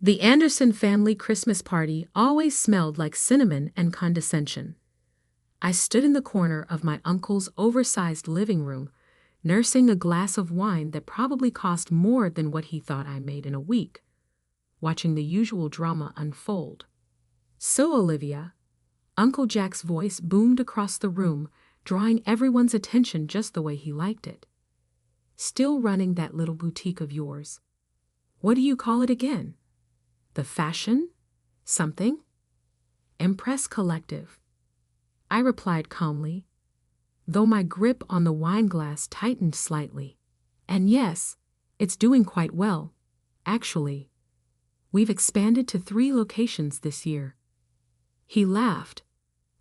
The Anderson family Christmas party always smelled like cinnamon and condescension. I stood in the corner of my uncle's oversized living room, nursing a glass of wine that probably cost more than what he thought I made in a week, watching the usual drama unfold. "So, Olivia," Uncle Jack's voice boomed across the room, drawing everyone's attention just the way he liked it. "Still running that little boutique of yours. What do you call it again? The fashion? Something? Empress Collective." I replied calmly, though my grip on the wine glass tightened slightly. "And yes, it's doing quite well, actually. We've expanded to 3 locations this year." He laughed,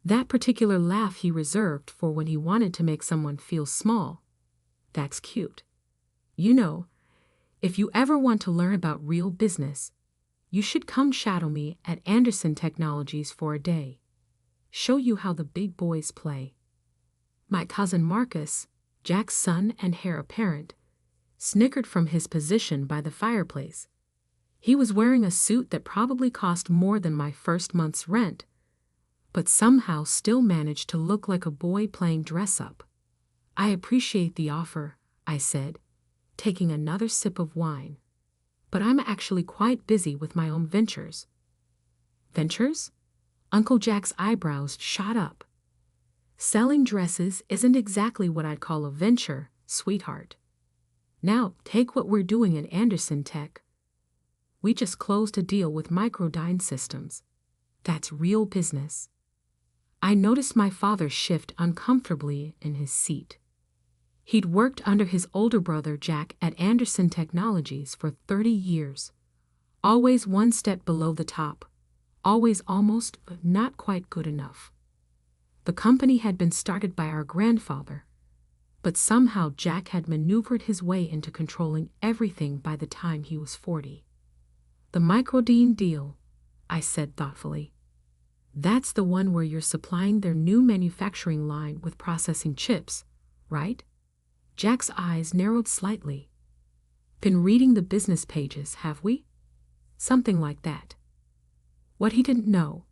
that particular laugh he reserved for when he wanted to make someone feel small. "That's cute. You know, if you ever want to learn about real business, you should come shadow me at Anderson Technologies for a day. Show you how the big boys play." My cousin Marcus, Jack's son and heir apparent, snickered from his position by the fireplace. He was wearing a suit that probably cost more than my first month's rent, but somehow still managed to look like a boy playing dress-up. "I appreciate the offer," I said, taking another sip of wine, "but I'm actually quite busy with my own ventures." "Ventures?" Uncle Jack's eyebrows shot up. "Selling dresses isn't exactly what I'd call a venture, sweetheart. Now, take what we're doing at Anderson Tech. We just closed a deal with Microdyne Systems. That's real business." I noticed my father shift uncomfortably in his seat. He'd worked under his older brother Jack at Anderson Technologies for 30 years. Always one step below the top. Always almost, but not quite good enough. The company had been started by our grandfather, but somehow Jack had maneuvered his way into controlling everything by the time he was 40. "The Microdyne deal," I said thoughtfully. "That's the one where you're supplying their new manufacturing line with processing chips, right?" Jack's eyes narrowed slightly. "Been reading the business pages, have we?" "Something like that." What he didn't know,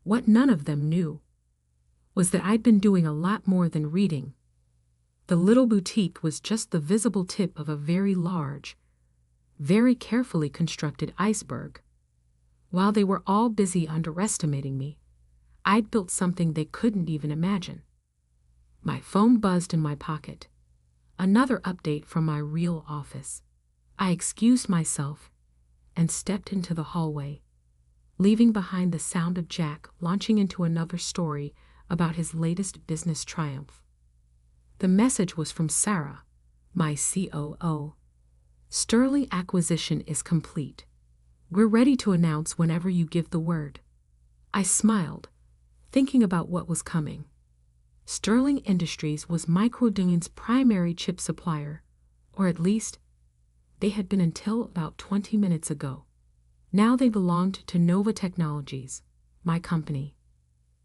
what none of them knew, was that I'd been doing a lot more than reading. The little boutique was just the visible tip of a very large, very carefully constructed iceberg. While they were all busy underestimating me, I'd built something they couldn't even imagine. My phone buzzed in my pocket. Another update from my real office. I excused myself and stepped into the hallway, leaving behind the sound of Jack launching into another story about his latest business triumph. The message was from Sarah, my COO. "Sterling acquisition is complete. We're ready to announce whenever you give the word." I smiled, thinking about what was coming. Sterling Industries was Microdyne's primary chip supplier, or at least, they had been until about 20 minutes ago. Now they belonged to Nova Technologies, my company.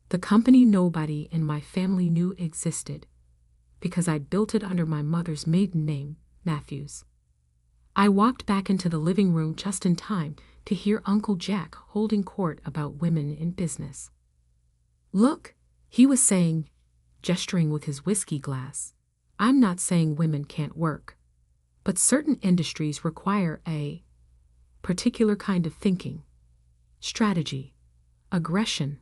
The company nobody in my family knew existed, because I'd built it under my mother's maiden name, Matthews. I walked back into the living room just in time to hear Uncle Jack holding court about women in business. "Look," he was saying, gesturing with his whiskey glass, "I'm not saying women can't work, but certain industries require a particular kind of thinking, strategy, aggression.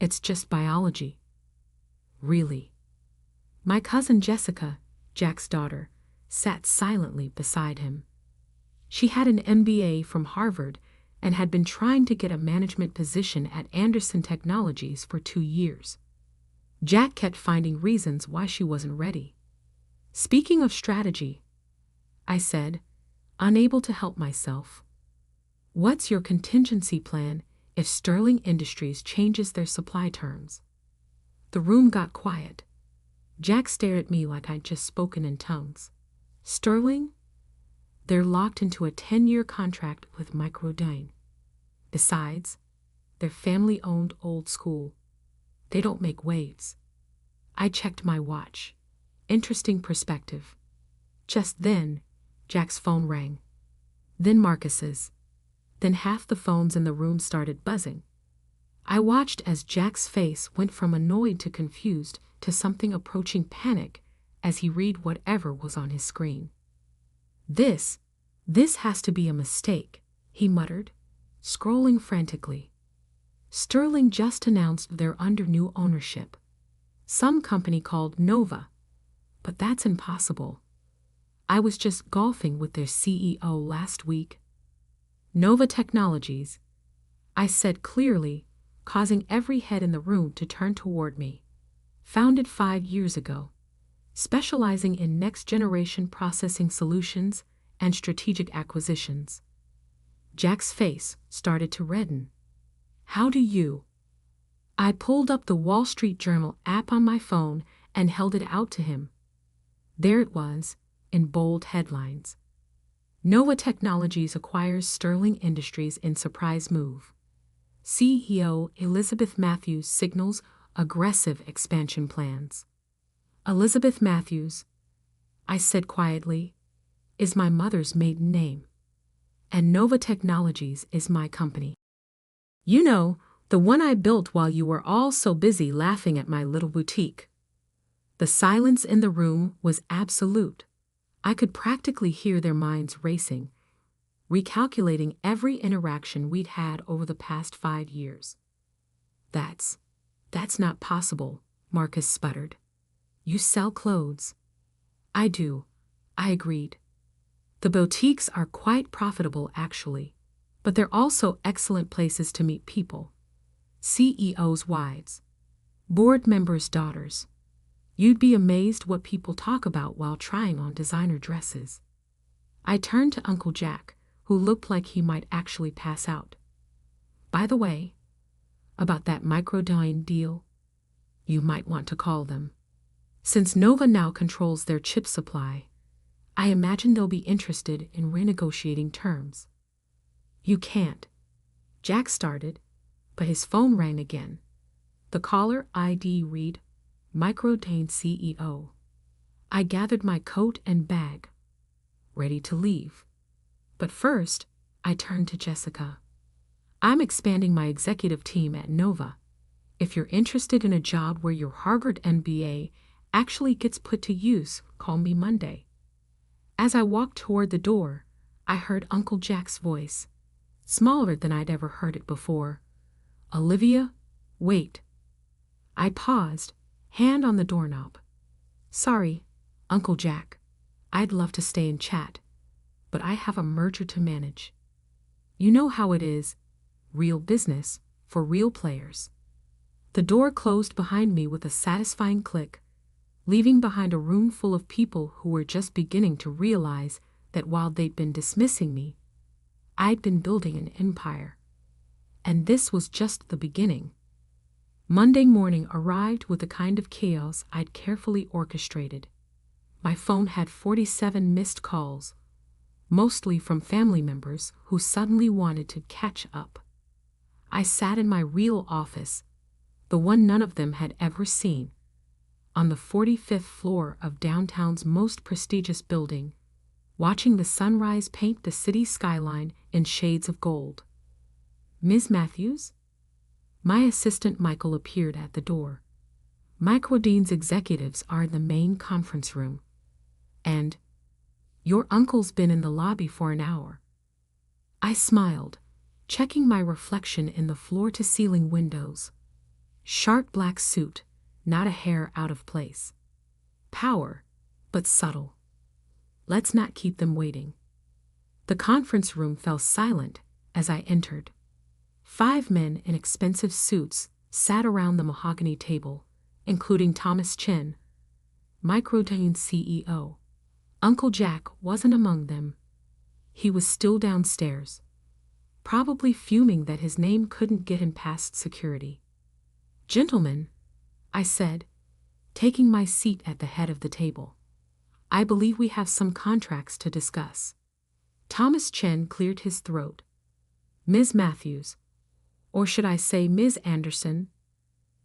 It's just biology." "Really?" My cousin Jessica, Jack's daughter, sat silently beside him. She had an MBA from Harvard and had been trying to get a management position at Anderson Technologies for 2 years. Jack kept finding reasons why she wasn't ready. "Speaking of strategy," I said, unable to help myself, "what's your contingency plan if Sterling Industries changes their supply terms?" The room got quiet. Jack stared at me like I'd just spoken in tongues. "Sterling? They're locked into a 10-year contract with Microdyne. Besides, they're family-owned old school. They don't make waves." I checked my watch. Interesting perspective. Just then, Jack's phone rang. Then Marcus's. Then half the phones in the room started buzzing. I watched as Jack's face went from annoyed to confused to something approaching panic as he read whatever was on his screen. This has to be a mistake, he muttered, scrolling frantically. Sterling just announced they're under new ownership. Some company called Nova. But that's impossible. I was just golfing with their CEO last week. Nova Technologies, I said clearly, causing every head in the room to turn toward me. Founded 5 years ago, specializing in next-generation processing solutions and strategic acquisitions. Jack's face started to redden. How do you? I pulled up the Wall Street Journal app on my phone and held it out to him. There it was, in bold headlines. Nova Technologies acquires Sterling Industries in surprise move. CEO Elizabeth Matthews signals aggressive expansion plans. Elizabeth Matthews, I said quietly, is my mother's maiden name. And Nova Technologies is my company. You know, the one I built while you were all so busy laughing at my little boutique. The silence in the room was absolute. I could practically hear their minds racing, recalculating every interaction we'd had over the past 5 years. That's not possible, Marcus sputtered. You sell clothes. I do, I agreed. The boutiques are quite profitable actually, but they're also excellent places to meet people. CEOs' wives, board members' daughters. You'd be amazed what people talk about while trying on designer dresses. I turned to Uncle Jack, who looked like he might actually pass out. By the way, about that Microdyne deal, you might want to call them. Since Nova now controls their chip supply, I imagine they'll be interested in renegotiating terms. You can't. Jack started, but his phone rang again. The caller ID read, Microdyne CEO. I gathered my coat and bag, ready to leave. But first, I turned to Jessica. I'm expanding my executive team at Nova. If you're interested in a job where your Harvard MBA actually gets put to use, call me Monday. As I walked toward the door, I heard Uncle Jack's voice, smaller than I'd ever heard it before. Olivia, wait. I paused, hand on the doorknob. Sorry, Uncle Jack. I'd love to stay and chat, but I have a merger to manage. You know how it is, real business for real players. The door closed behind me with a satisfying click, leaving behind a room full of people who were just beginning to realize that while they'd been dismissing me, I'd been building an empire. And this was just the beginning. Monday morning arrived with the kind of chaos I'd carefully orchestrated. My phone had 47 missed calls, mostly from family members who suddenly wanted to catch up. I sat in my real office, the one none of them had ever seen, on the 45th floor of downtown's most prestigious building, watching the sunrise paint the city skyline in shades of gold. Ms. Matthews? My assistant Michael appeared at the door. Microdyne's executives are in the main conference room. And your uncle's been in the lobby for an hour. I smiled, checking my reflection in the floor-to-ceiling windows. Sharp black suit, not a hair out of place. Power, but subtle. Let's not keep them waiting. The conference room fell silent as I entered. 5 men in expensive suits sat around the mahogany table, including Thomas Chen, Microdyne's CEO. Uncle Jack wasn't among them. He was still downstairs, probably fuming that his name couldn't get him past security. Gentlemen, I said, taking my seat at the head of the table. I believe we have some contracts to discuss. Thomas Chen cleared his throat. Ms. Matthews, or should I say Ms. Anderson,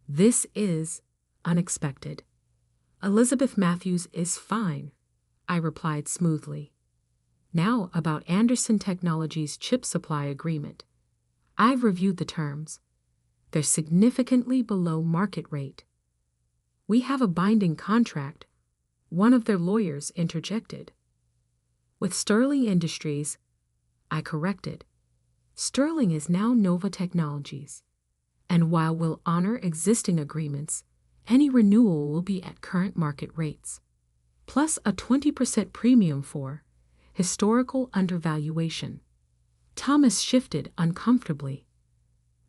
this is unexpected. Elizabeth Matthews is fine, I replied smoothly. Now about Anderson Technologies' chip supply agreement. I've reviewed the terms. They're significantly below market rate. We have a binding contract, one of their lawyers interjected. With Sterling Industries, I corrected. Sterling is now Nova Technologies, and while we'll honor existing agreements, any renewal will be at current market rates, plus a 20% premium for historical undervaluation. Thomas shifted uncomfortably.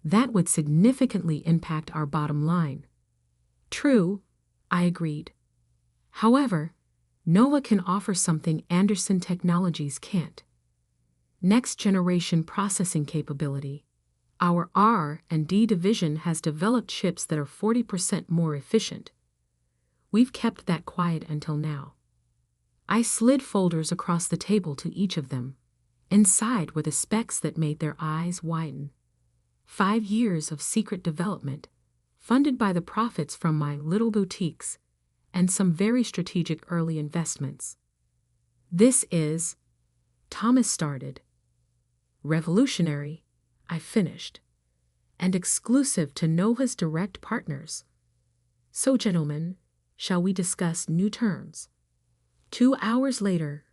That would significantly impact our bottom line. True, I agreed. However, Nova can offer something Anderson Technologies can't. Next-generation processing capability. Our R&D division has developed chips that are 40% more efficient. We've kept that quiet until now. I slid folders across the table to each of them. Inside were the specs that made their eyes widen. 5 years of secret development, funded by the profits from my little boutiques, and some very strategic early investments. This is, Thomas started. Revolutionary, I finished, and exclusive to Nova's direct partners. So, gentlemen, shall we discuss new terms? 2 hours later,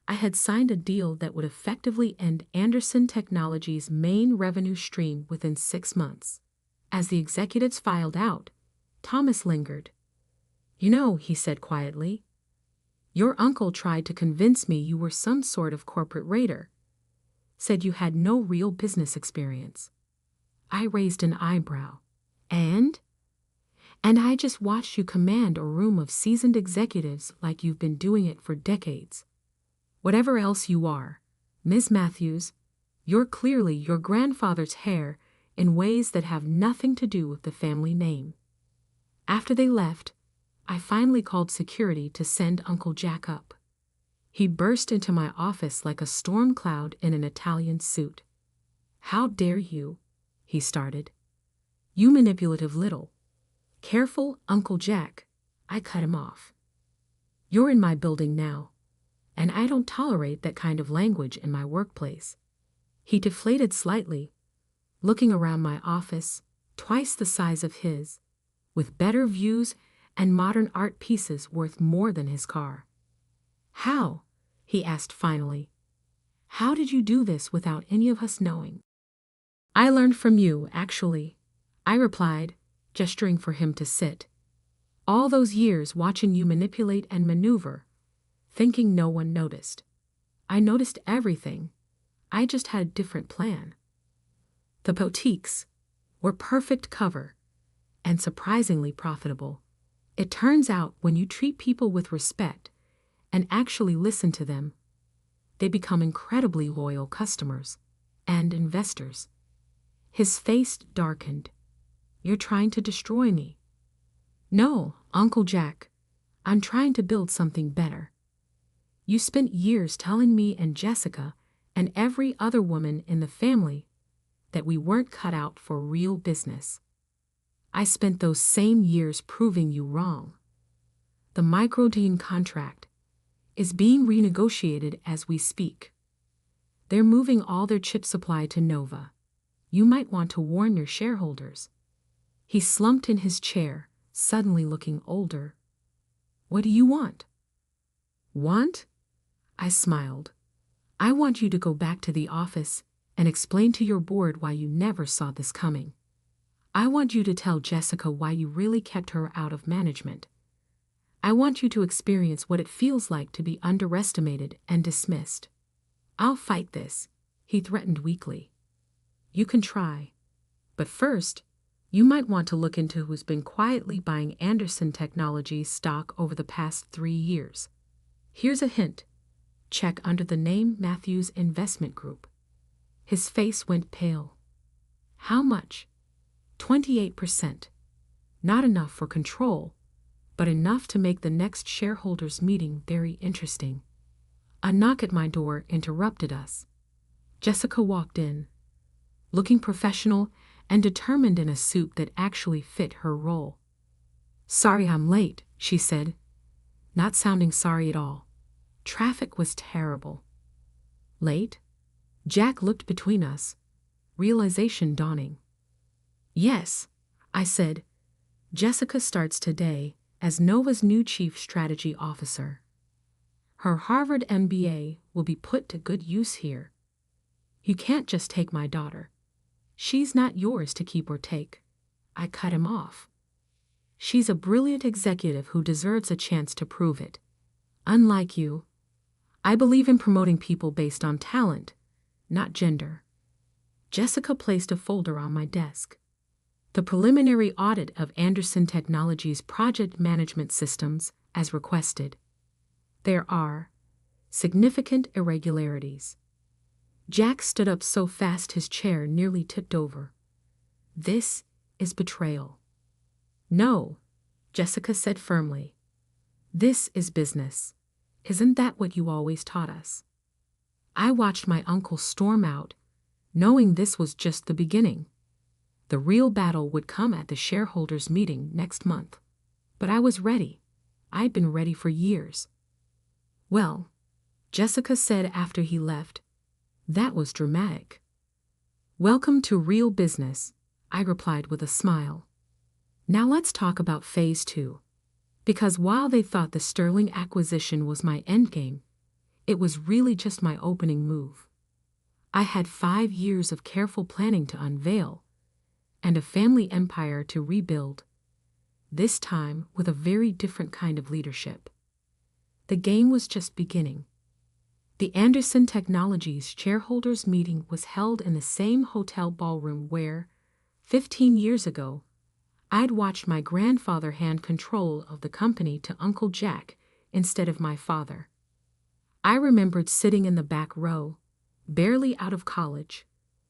I had signed a deal that would effectively end Anderson Technologies' main revenue stream within 6 months. As the executives filed out, Thomas lingered. You know, he said quietly, your uncle tried to convince me you were some sort of corporate raider. Said you had no real business experience. I raised an eyebrow. And I just watched you command a room of seasoned executives like you've been doing it for decades. Whatever else you are, Ms. Matthews, you're clearly your grandfather's heir in ways that have nothing to do with the family name. After they left, I finally called security to send Uncle Jack up. He burst into my office like a storm cloud in an Italian suit. How dare you, he started. You manipulative little. Careful, Uncle Jack, I cut him off. You're in my building now, and I don't tolerate that kind of language in my workplace. He deflated slightly, looking around my office, twice the size of his, with better views and modern art pieces worth more than his car. How? He asked finally. How did you do this without any of us knowing? I learned from you, actually, I replied, gesturing for him to sit. All those years watching you manipulate and maneuver, thinking no one noticed. I noticed everything. I just had a different plan. The boutiques were perfect cover and surprisingly profitable. It turns out when you treat people with respect and actually listen to them, they become incredibly loyal customers and investors. His face darkened. You're trying to destroy me. No, Uncle Jack, I'm trying to build something better. You spent years telling me and Jessica and every other woman in the family that we weren't cut out for real business. I spent those same years proving you wrong. The Microdine contract is being renegotiated as we speak. They're moving all their chip supply to Nova. You might want to warn your shareholders. He slumped in his chair, suddenly looking older. What do you want? Want? I smiled. I want you to go back to the office and explain to your board why you never saw this coming. I want you to tell Jessica why you really kept her out of management. I want you to experience what it feels like to be underestimated and dismissed. I'll fight this, he threatened weakly. You can try. But first, you might want to look into who's been quietly buying Anderson Technologies stock over the past 3 years. Here's a hint. Check under the name Matthews Investment Group. His face went pale. How much? 28%. Not enough for control, but enough to make the next shareholders' meeting very interesting. A knock at my door interrupted us. Jessica walked in, looking professional and determined in a suit that actually fit her role. Sorry I'm late, she said, not sounding sorry at all. Traffic was terrible. Late? Jack looked between us, realization dawning. Yes, I said. Jessica starts today as Nova's new Chief Strategy Officer. Her Harvard MBA will be put to good use here. You can't just take my daughter. She's not yours to keep or take. I cut him off. She's a brilliant executive who deserves a chance to prove it. Unlike you, I believe in promoting people based on talent, not gender. Jessica placed a folder on my desk. The preliminary audit of Anderson Technologies' project management systems as requested. There are significant irregularities. Jack stood up so fast his chair nearly tipped over. This is betrayal. No, Jessica said firmly. This is business. Isn't that what you always taught us? I watched my uncle storm out, knowing this was just the beginning. The real battle would come at the shareholders' meeting next month. But I was ready. I'd been ready for years. Well, Jessica said after he left, that was dramatic. Welcome to real business, I replied with a smile. Now let's talk about phase 2. Because while they thought the Sterling acquisition was my endgame, it was really just my opening move. I had 5 years of careful planning to unveil, and a family empire to rebuild, this time with a very different kind of leadership. The game was just beginning. The Anderson Technologies shareholders meeting was held in the same hotel ballroom where, 15 years ago, I'd watched my grandfather hand control of the company to Uncle Jack instead of my father. I remembered sitting in the back row, barely out of college,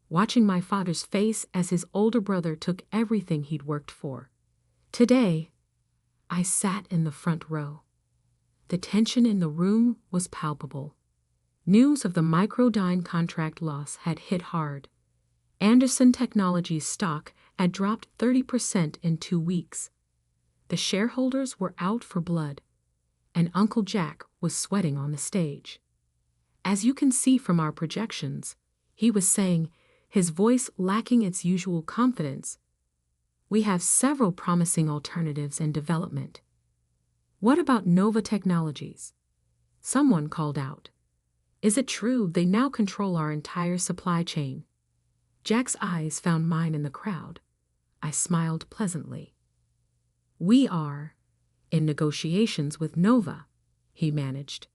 watching my father's face as his older brother took everything he'd worked for. Today, I sat in the front row. The tension in the room was palpable. News of the Microdyne contract loss had hit hard. Anderson Technologies' stock had dropped 30% in 2 weeks. The shareholders were out for blood, and Uncle Jack was sweating on the stage. As you can see from our projections, he was saying, his voice lacking its usual confidence, we have several promising alternatives in development. What about Nova Technologies? Someone called out. Is it true they now control our entire supply chain? Jack's eyes found mine in the crowd. I smiled pleasantly. We are in negotiations with Nova, he managed.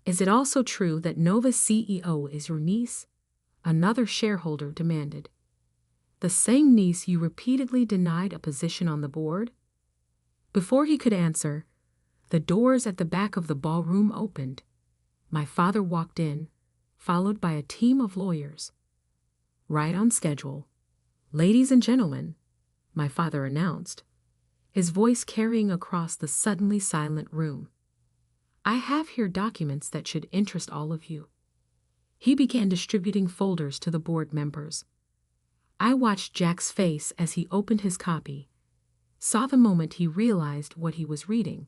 Is it also true that Nova's CEO is your niece? Another shareholder demanded. The same niece you repeatedly denied a position on the board? Before he could answer, the doors at the back of the ballroom opened. My father walked in, followed by a team of lawyers. Right on schedule. Ladies and gentlemen, my father announced, his voice carrying across the suddenly silent room. I have here documents that should interest all of you. He began distributing folders to the board members. I watched Jack's face as he opened his copy, saw the moment he realized what he was reading.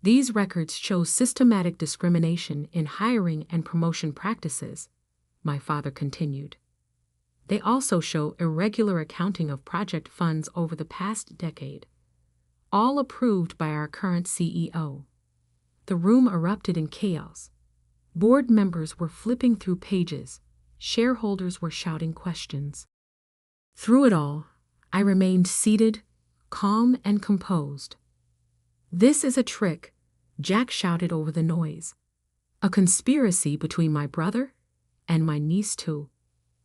These records show systematic discrimination in hiring and promotion practices, my father continued. They also show irregular accounting of project funds over the past decade, all approved by our current CEO. The room erupted in chaos. Board members were flipping through pages. Shareholders were shouting questions. Through it all, I remained seated, calm and composed. This is a trick, Jack shouted over the noise. A conspiracy between my brother and my niece too.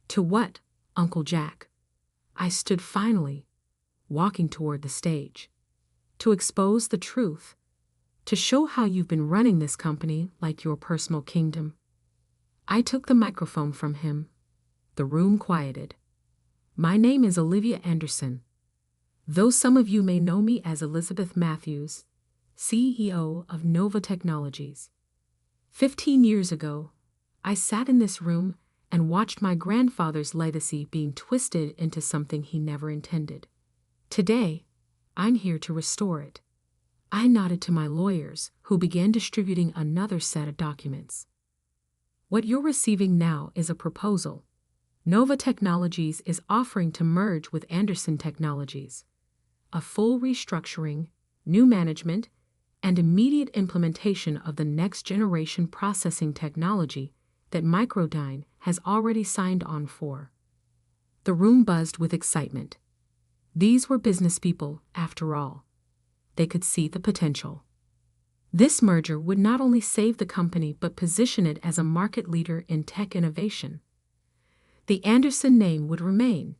To what, Uncle Jack? I stood finally, walking toward the stage. To expose the truth. To show how you've been running this company like your personal kingdom. I took the microphone from him. The room quieted. My name is Olivia Anderson. Though some of you may know me as Elizabeth Matthews, CEO of Nova Technologies. 15 years ago, I sat in this room and watched my grandfather's legacy being twisted into something he never intended. Today, I'm here to restore it. I nodded to my lawyers, who began distributing another set of documents. What you're receiving now is a proposal. Nova Technologies is offering to merge with Anderson Technologies. A full restructuring, new management, and immediate implementation of the next-generation processing technology that Microdyne has already signed on for. The room buzzed with excitement. These were business people, after all. They could see the potential. This merger would not only save the company but position it as a market leader in tech innovation. The Anderson name would remain,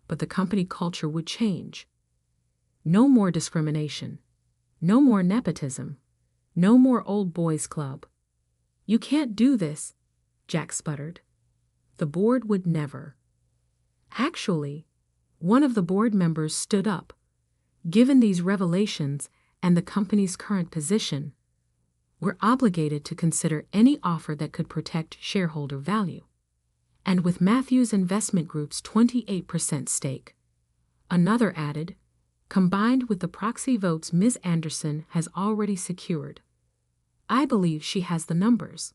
but the company culture would change. No more discrimination. No more nepotism. No more old boys club. "You can't do this," Jack sputtered. "The board would never." Actually, one of the board members stood up. "Given these revelations and the company's current position, we're obligated to consider any offer that could protect shareholder value." And with Matthews Investment Group's 28% stake, another added, "combined with the proxy votes Ms. Anderson has already secured, I believe she has the numbers."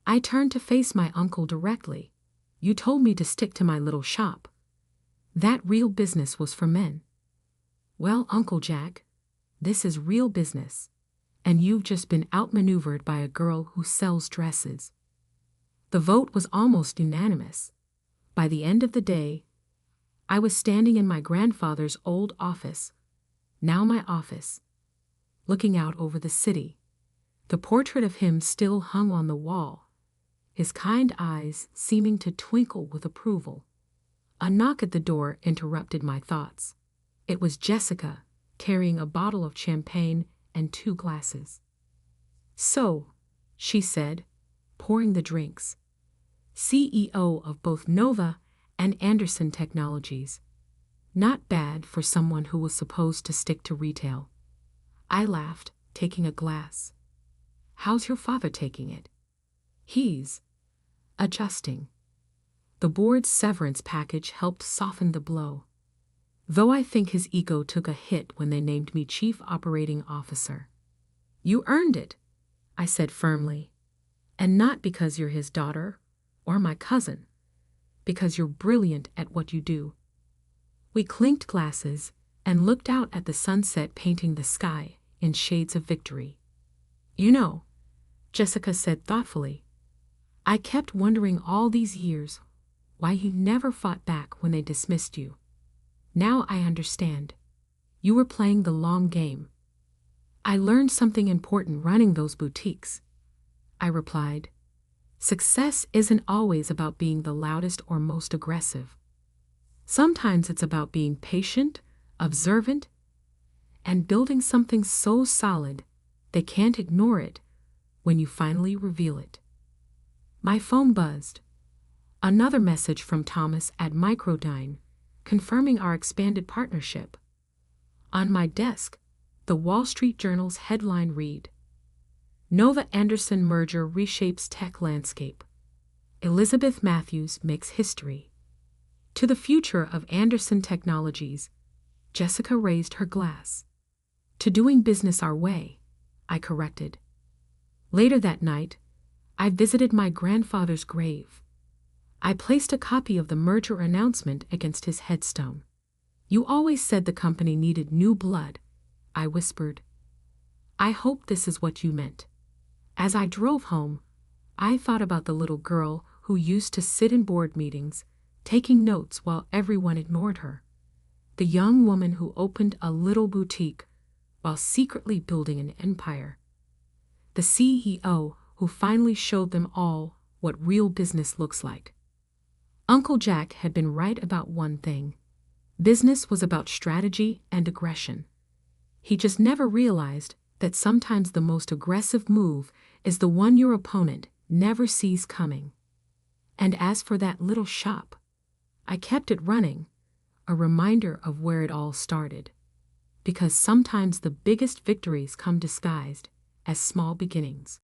I turned to face my uncle directly. "You told me to stick to my little shop. That real business was for men." "Well, Uncle Jack, this is real business, and you've just been outmaneuvered by a girl who sells dresses." The vote was almost unanimous. By the end of the day, I was standing in my grandfather's old office, now my office, looking out over the city. The portrait of him still hung on the wall, his kind eyes seeming to twinkle with approval. A knock at the door interrupted my thoughts. It was Jessica, carrying a bottle of champagne and 2 glasses. "So," she said, pouring the drinks, "CEO of both Nova and Anderson Technologies. Not bad for someone who was supposed to stick to retail." I laughed, taking a glass. "How's your father taking it?" "He's adjusting. The board's severance package helped soften the blow. Though I think his ego took a hit when they named me Chief Operating Officer." "You earned it," I said firmly. "And not because you're his daughter or my cousin, because you're brilliant at what you do." We clinked glasses and looked out at the sunset painting the sky in shades of victory. "You know," Jessica said thoughtfully, "I kept wondering all these years why you never fought back when they dismissed you. Now I understand. You were playing the long game." "I learned something important running those boutiques," I replied. "Success isn't always about being the loudest or most aggressive. Sometimes it's about being patient, observant, and building something so solid they can't ignore it when you finally reveal it." My phone buzzed. Another message from Thomas at Microdyne, confirming our expanded partnership. On my desk, the Wall Street Journal's headline read, "Nova-Anderson merger reshapes tech landscape. Elizabeth Matthews makes history." To the future of Anderson Technologies, Jessica raised her glass. "To doing business our way," I corrected. Later that night, I visited my grandfather's grave. I placed a copy of the merger announcement against his headstone. "You always said the company needed new blood," I whispered. "I hope this is what you meant." As I drove home, I thought about the little girl who used to sit in board meetings, taking notes while everyone ignored her. The young woman who opened a little boutique while secretly building an empire. The CEO who finally showed them all what real business looks like. Uncle Jack had been right about one thing. Business was about strategy and aggression. He just never realized that sometimes the most aggressive move is the one your opponent never sees coming. And as for that little shop, I kept it running, a reminder of where it all started. Because sometimes the biggest victories come disguised as small beginnings.